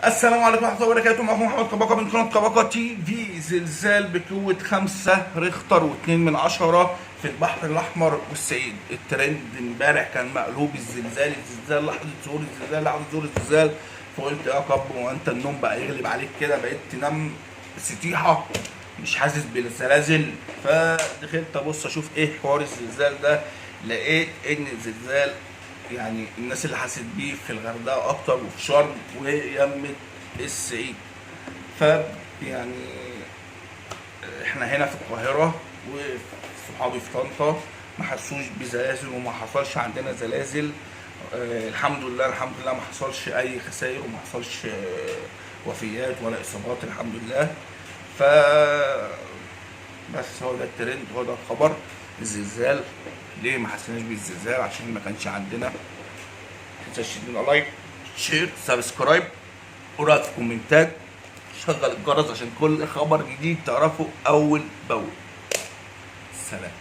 السلام عليكم ورحمة الله وبركاته. معكم محمد كباكا من قناة كباكا تي في. زلزال بقوة 5 ريختر و2 في البحر الأحمر والصعيد. الترند امبارح كان مقلوب الزلزال لحظة ظهور الزلزال. فقلت يا كب، هو انت النوم بقى يغلب عليك كده؟ بقيت تنام سطيحة مش حاسس بالزلازل. فدخلت ابص اشوف ايه حوار الزلزال ده. لقيت ان الزلزال يعني الناس اللي حست بيه في الغردقه اكتر وفي شرم ويمة الصعيد. ف يعني احنا هنا في القاهره وصحابي في طنطا ما حسوش بزلازل وما حصلش عندنا زلازل. الحمد لله ما حصلش اي خسائر وما حصلش وفيات ولا اصابات الحمد لله. ف بس هو ده الترند، هو ده الخبر. الزلزال ليه ما حسيناش بالزلزال؟ عشان ما كانش عندنا. متنساش تدينا لايك، شير، سبسكرايب، ورأيك في الكومنتات، شغل الجرس عشان كل خبر جديد تعرفه اول باول. سلام.